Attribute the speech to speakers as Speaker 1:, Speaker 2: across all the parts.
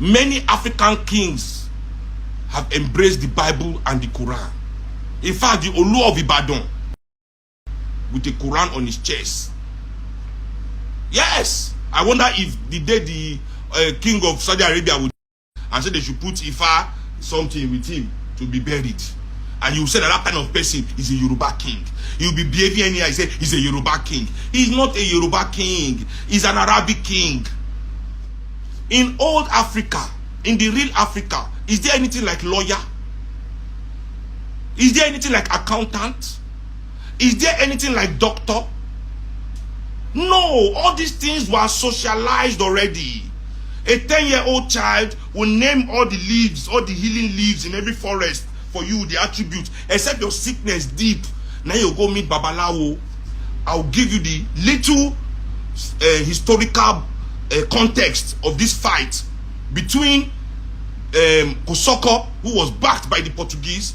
Speaker 1: Many African kings have embraced the Bible and the Quran. In fact, the Olu of Ibadan with the Quran on his chest. Yes, I wonder if the day the king of Saudi Arabia would and say they should put Ifa something with him to be buried. And you say that kind of person is a Yoruba king. He'll be behaving anyhow. He say he's a Yoruba king. He's not a Yoruba king. He's an Arabic king. In old Africa, in the real Africa, is there anything like lawyer? Is there anything like accountant? Is there anything like doctor? No, all these things were socialized already. A 10-year-old child will name all the leaves, all the healing leaves in every forest for you, the attributes, except your sickness deep. Now you go meet Babalawo. I'll give you the little historical context of this fight between Kosoko, who was backed by the Portuguese,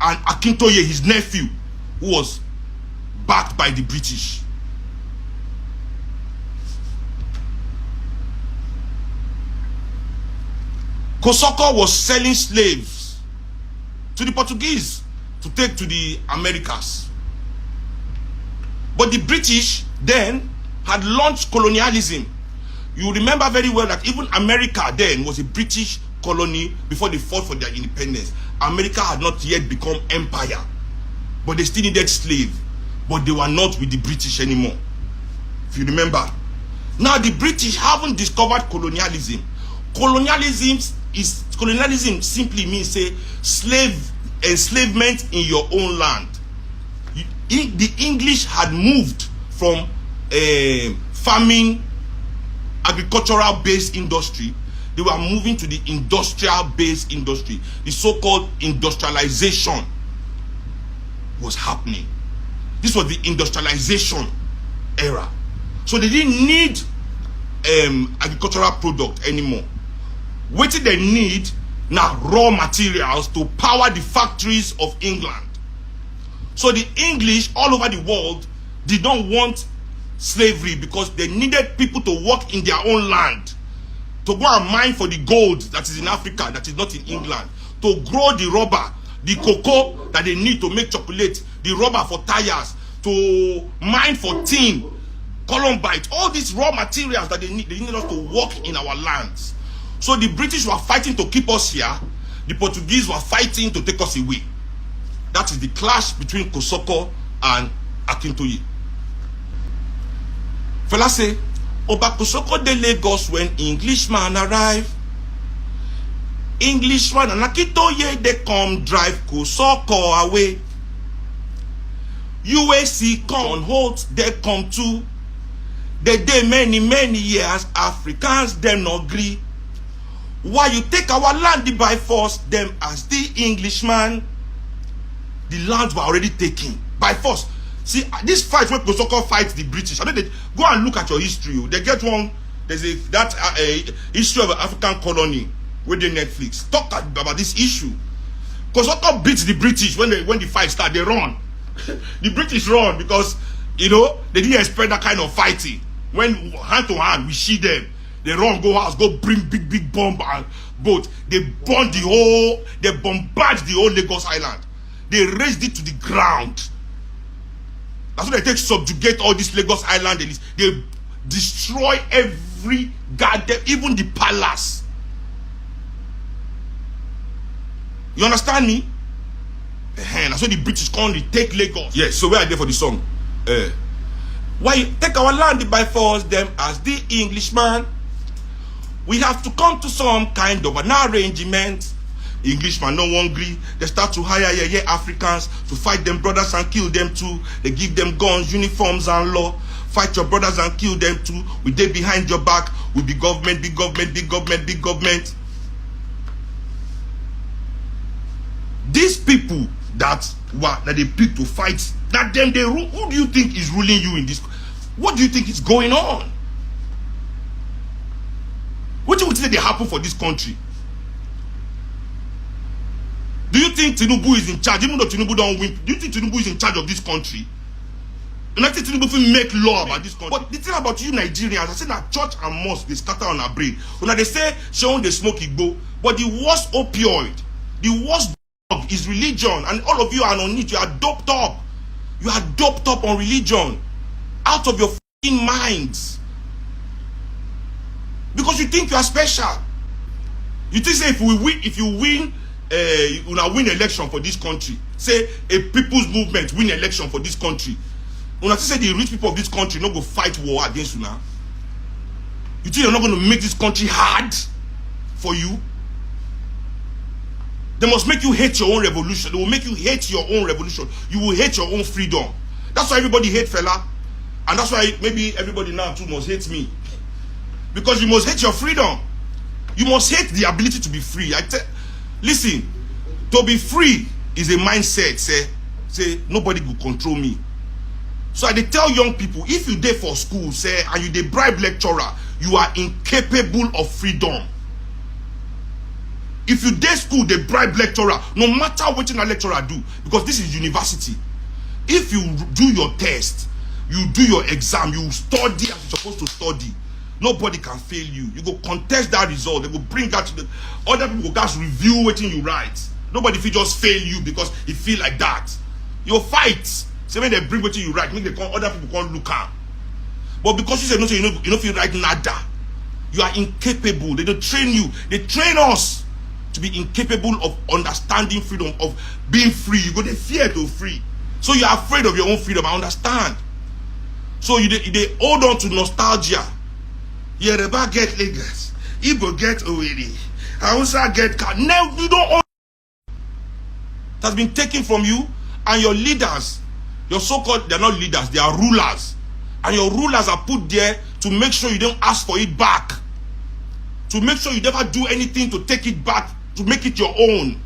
Speaker 1: and Akintoye, his nephew, who was backed by the British. Kosoko was selling slaves to the Portuguese to take to the Americas. But the British then had launched colonialism. You remember very well that even America then was a British colony before they fought for their independence. America had not yet become empire, but they still needed slaves. But they were not with the British anymore, if you remember. Now the British haven't discovered colonialism. Colonialism simply means say enslavement in your own land. The English had moved from farming, agricultural based industry. They were moving to the industrial based industry. The so-called industrialization was happening. This was the industrialization era. So they didn't need agricultural product anymore. What did they need now? Raw materials to power the factories of England. So the English all over the world did not want slavery because they needed people to work in their own land, to go and mine for the gold that is in Africa, that is not in England, to grow the rubber, the cocoa that they need to make chocolate, the rubber for tires, to mine for tin, columbite, all these raw materials that they needed us to work in our lands. So the British were fighting to keep us here. The Portuguese were fighting to take us away. That is the clash between Kosoko and Akintoye. Fella say, Oba Kosoko de Lagos when Englishman arrive. Englishman and Akintoye they come drive Kosoko away. UAC come on hold, they come too. They dey many years, Africans them no agree. Why you take our land by force, them as the Englishman? The lands were already taken by force. See, this fight where Kosoko fights the British. I mean, they, go and look at your history. They get one. There's a history of an African colony with the Netflix. Talk about this issue. Kosoko beats the British when the fight started. They run. The British run because they didn't expect that kind of fighting. When hand to hand we see them. They run, go house, go bring big bomb and boat. They burn the whole, they bombard the whole Lagos Island. They raised it to the ground. That's what they take to subjugate all this Lagos Island. They destroy every garden, even the palace. You understand me? That's why the British come, they take Lagos. Yes, so where are they for the song? Why you take our land by force, them as the Englishman? We have to come to some kind of an arrangement. Englishman no one agree. They start to hire Africans to fight them brothers and kill them too. They give them guns, uniforms and law. Fight your brothers and kill them too. We dey behind your back. We be government, big government, big government, big government. These people that they pick to fight, that them they rule. Who do you think is ruling you in this? What do you think is going on? What do you think they happen for this country? Do you think Tinubu is in charge? Even though Tinubu don't win, do you think Tinubu is in charge of this country? United Tinubu fit make law about this country. But the thing about you Nigerians, I say that church and mosque, they scatter on our brain. When they say, Seun, they smoke igbo. But the worst opioid, the worst drug is religion. And all of you are on it. You are doped up. You are doped up on religion. Out of your fucking minds. Because you think you are special. You think, say, if you win election for this country, say a people's movement win election for this country, una say the rich people of this country no go fight war against una. You think you're not going to make this country hard for you? They must make you hate your own revolution. They will make you hate your own revolution. You will hate your own freedom. That's why everybody hate fella. And that's why maybe everybody now too must hate me. Because you must hate your freedom. You must hate the ability to be free. Listen, to be free is a mindset. Say nobody will control me. So I dey tell young people, if you dey for school, say, and you dey bribe lecturer, you are incapable of freedom. If you dey school, dey bribe lecturer, no matter what a lecturer do, because this is university. If you do your test, you do your exam, you study as you're supposed to study, nobody can fail you. You go contest that result. They go bring that to the other people. Go just review what you write. Nobody will just fail you because it feel like that. You fight. So when they bring what you write, make they come, other people can't look at. But because you say no, so you know feel write nada. You are incapable. They don't train you. They train us to be incapable of understanding freedom, of being free. You go they fear to free. So you are afraid of your own freedom. I understand. So they hold on to nostalgia. Yoruba get Lagos, Igbo get Owerri, Hausa get car. Now you don't own. It has been taken from you, and your leaders, your so-called, they're not leaders, they are rulers. And your rulers are put there to make sure you don't ask for it back. To make sure you never do anything to take it back, to make it your own.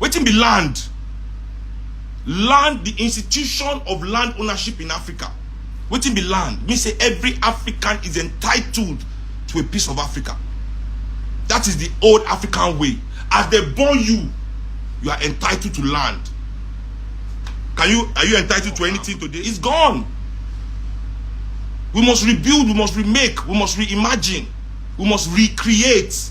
Speaker 1: Waiting be land. Land, the institution of land ownership in Africa. Waiting be land. Means say every African is entitled to a piece of Africa. That is the old African way. As they born you, you are entitled to land. Are you entitled to anything today? It's gone. We must rebuild, we must remake, we must reimagine, we must recreate.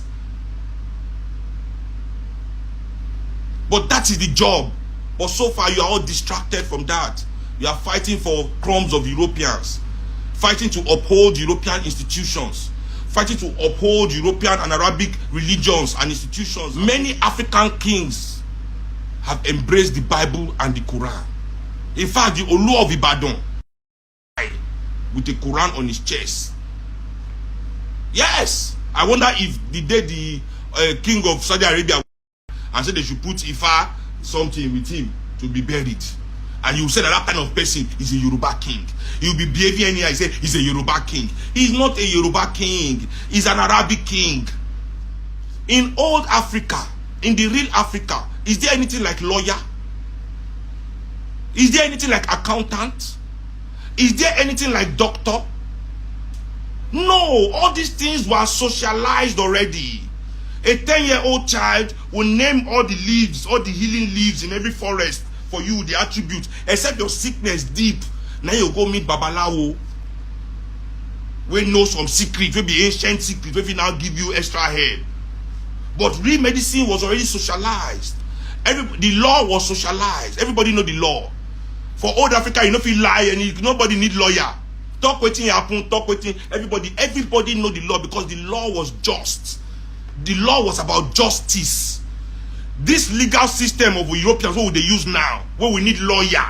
Speaker 1: But that is the job. But so far you are all distracted from that. You are fighting for crumbs of Europeans, fighting to uphold European institutions, fighting to uphold European and Arabic religions and institutions. Many African kings have embraced the Bible and the Quran. In fact, the Olu of Ibadan with the Quran on his chest. Yes, I wonder if the day the king of Saudi Arabia and said they should put Ifa something with him to be buried. And you say that kind of person is a Yoruba king. He will be behaving anyhow. He say he's a Yoruba king. He's not a Yoruba king. He's an Arabic king. In old Africa, in the real Africa, is there anything like lawyer? Is there anything like accountant? Is there anything like doctor? No, all these things were socialized already. A 10-year-old child will name all the leaves, all the healing leaves in every forest for you, the attributes, except your sickness deep. Now you go meet Babalawo. We know some secret, maybe ancient secret, maybe now give you extra hair. But real medicine was already socialized. The law was socialized. Everybody know the law. For old Africa, you know if you lie and nobody need lawyer. Talk waiting happen, talk waiting. Everybody know the law because the law was just. The law was about justice. This legal system of Europeans, what would they use now? Where we need lawyer.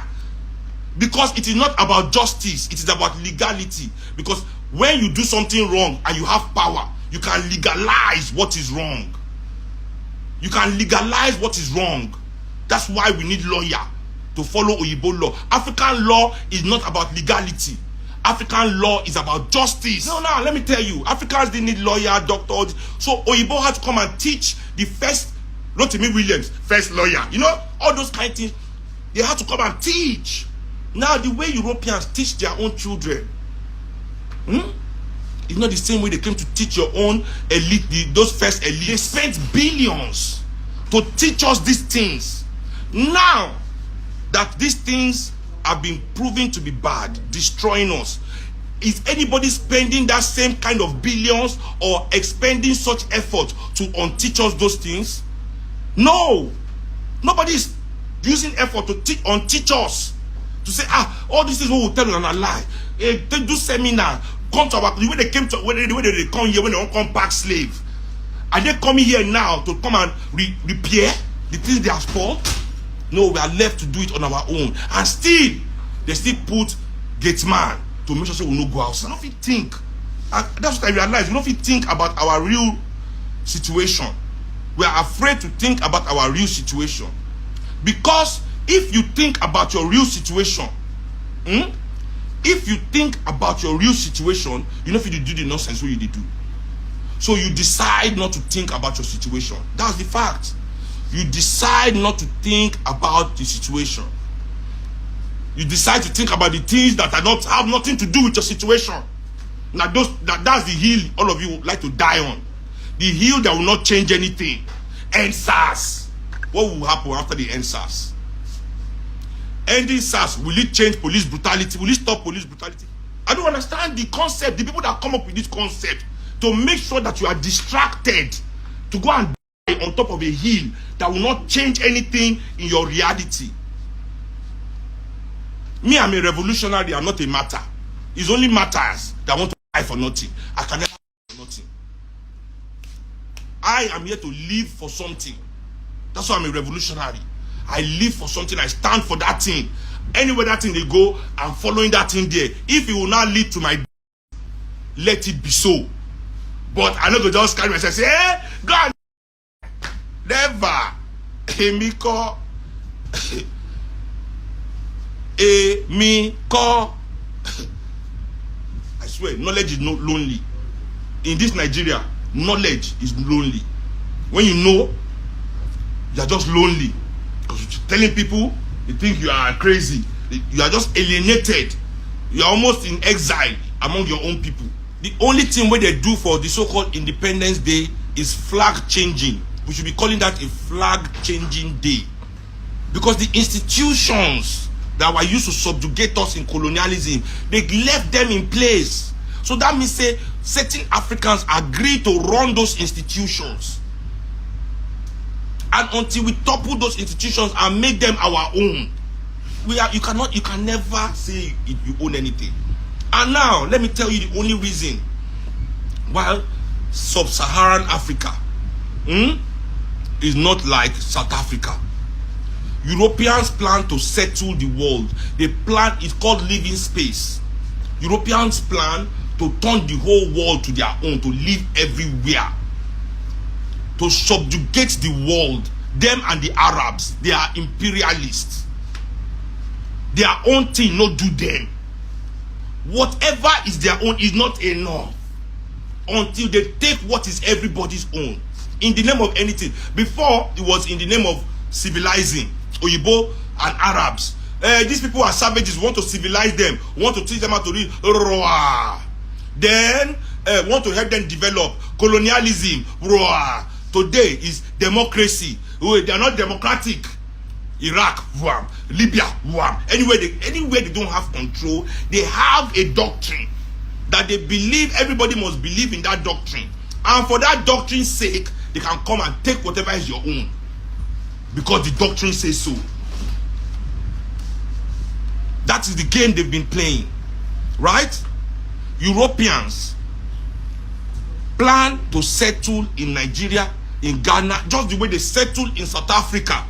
Speaker 1: Because it is not about justice, it is about legality. Because when you do something wrong and you have power, you can legalize what is wrong. You can legalize what is wrong. That's why we need lawyer to follow Oyibo law. African law is not about legality. African law is about justice. No, let me tell you, Africans didn't need lawyer, doctors. So Oyibo had to come and teach the first, Rotimi Williams, first lawyer. You know, all those kind of things. They had to come and teach. Now, the way Europeans teach their own children, it's not the same way they came to teach your own elite, those first elite. They spent billions to teach us these things. Now that these things have been proven to be bad, destroying us. Is anybody spending that same kind of billions or expending such effort to unteach us those things? No. Nobody is using effort to unteach us. To say, all these things we will tell you and a lie. They do seminar. Come to our, the way they came to, the way they come here when they don't come back slave. Are they coming here now to come and repair the things they have spoiled? No, we are left to do it on our own. And still, they still put gate man to make sure so we no go outside. We don't think. And that's what I realized. We don't think about our real situation. We are afraid to think about our real situation. Because if you think about your real situation, if you think about your real situation, you know if you do the nonsense what you do. So you decide not to think about your situation. That's the fact. You decide not to think about the situation. You decide to think about the things that have nothing to do with your situation. Now that's the hill all of you like to die on. The hill that will not change anything. NSAS. What will happen after the NSAS? Ending SARS, will it change police brutality? Will it stop police brutality? I don't understand the concept, the people that come up with this concept, to make sure that you are distracted, to go and die on top of a hill that will not change anything in your reality. Me, I'm a revolutionary, I'm not a martyr. It's only martyrs that want to die for nothing. I can never die for nothing. I am here to live for something. That's why I'm a revolutionary. I live for something. I stand for that thing. Anywhere that thing they go, I'm following that thing there. If it will not lead to my death, let it be so. But I know to just carry myself and say, God, never. Emiko. Emiko. I swear, knowledge is not lonely. In this Nigeria, knowledge is lonely. When you know, you are just lonely. Because you're telling people, they think you are crazy. You are just alienated. You are almost in exile among your own people. The only thing where they do for the so-called Independence Day is flag changing. We should be calling that a flag changing day. Because the institutions that were used to subjugate us in colonialism, they left them in place. So that means say certain Africans agree to run those institutions. And until we topple those institutions and make them our own, you can never say you own anything. And now let me tell you the only reason why sub-Saharan Africa is not like South Africa. Europeans plan to settle the world. They plan, it's called living space. Europeans plan to turn the whole world to their own, to live everywhere, to subjugate the world. Them and the Arabs, they are imperialists. Their own thing not do them. Whatever is their own is not enough until they take what is everybody's own in the name of anything. Before, it was in the name of civilizing Oyibo and Arabs. These people are savages, want to civilize them, want to teach them how to read. Then want to help them develop colonialism. Today is democracy. They are not democratic. Iraq, Libya, anywhere they don't have control, they have a doctrine that they believe everybody must believe in that doctrine. And for that doctrine's sake, they can come and take whatever is your own. Because the doctrine says so. That is the game they've been playing. Right? Europeans plan to settle in Nigeria, in Ghana, just the way they settled in South Africa.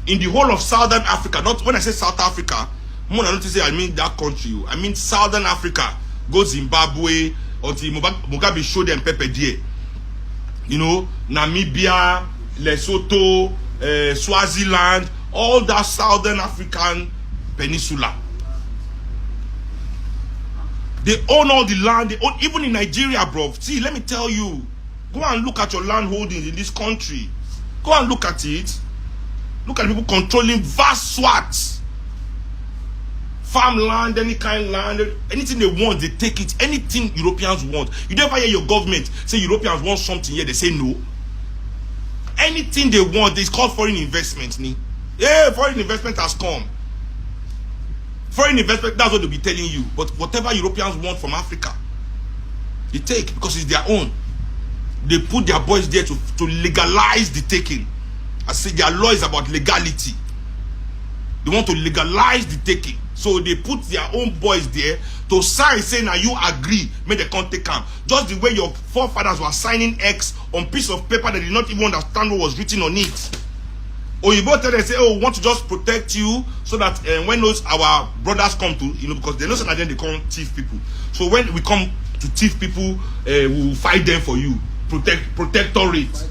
Speaker 1: In the whole of Southern Africa. Not when I say South Africa, more than not to say I mean that country. I mean Southern Africa. Go Zimbabwe until Mugabe showed them Pepe Die. You know, Namibia, Lesotho, Swaziland, all that Southern African peninsula. They own all the land. They own, even in Nigeria, bro. See, let me tell you. Go and look at your land holdings in this country. Go and look at it. Look at people controlling vast swaths. Farmland, any kind of land, anything they want, they take it. Anything Europeans want. You never hear your government say Europeans want something here, they say no. Anything they want, it's called foreign investment. Yeah, foreign investment has come. Foreign investment, that's what they'll be telling you. But whatever Europeans want from Africa, they take because it's their own. They put their boys there to legalize the taking. I say their law is about legality. They want to legalize the taking. So they put their own boys there to sign saying that you agree, make the country come. Just the way your forefathers were signing X on piece of paper that they did not even understand what was written on it. Or you both tell them, say, oh, we want to just protect you so that when those our brothers come to, because they know that then they come thief people. So when we come to thief people, we will fight them for you. Protectorate.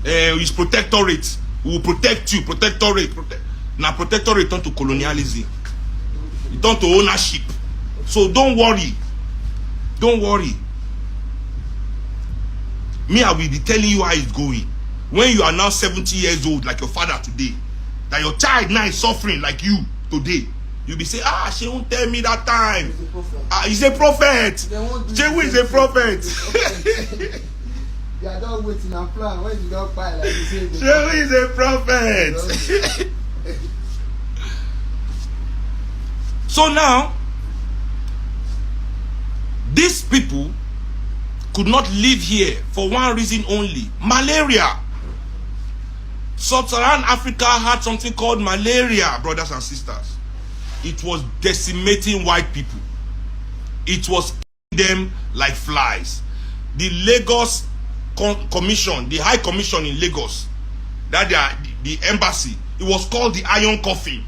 Speaker 1: It's protectorate. We will protect you. Protectorate. Now protectorate turn to colonialism. It turn to ownership. So don't worry. Don't worry. Me, I will be telling you how it's going. When you are now 70 years old, like your father today, that your child now is suffering like you today, you'll be saying, she won't tell me that time. He's a prophet. Seun is a prophet.
Speaker 2: They are not waiting and plan. When you don't buy, like you say,
Speaker 1: Seun is a prophet. So now, these people could not live here for one reason only: malaria. Sub-Saharan Africa had something called malaria, brothers and sisters. It was decimating white people. It was eating them like flies. The Lagos Commission, the High Commission in Lagos, that the embassy, it was called the Iron Coffin.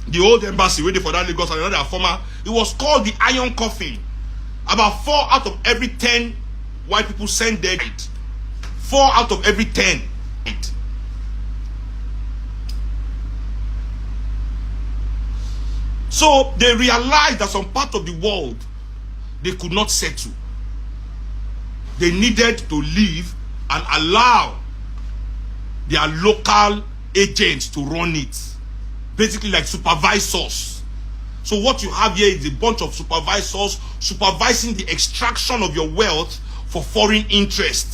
Speaker 1: The old embassy waiting for that Lagos and another former, it was called the Iron Coffin. About 4 out of every 10 white people sent dead. 4 out of every 10. So they realized that some part of the world they could not settle. They needed to leave and allow their local agents to run it. Basically like supervisors. So what you have here is a bunch of supervisors supervising the extraction of your wealth for foreign interests.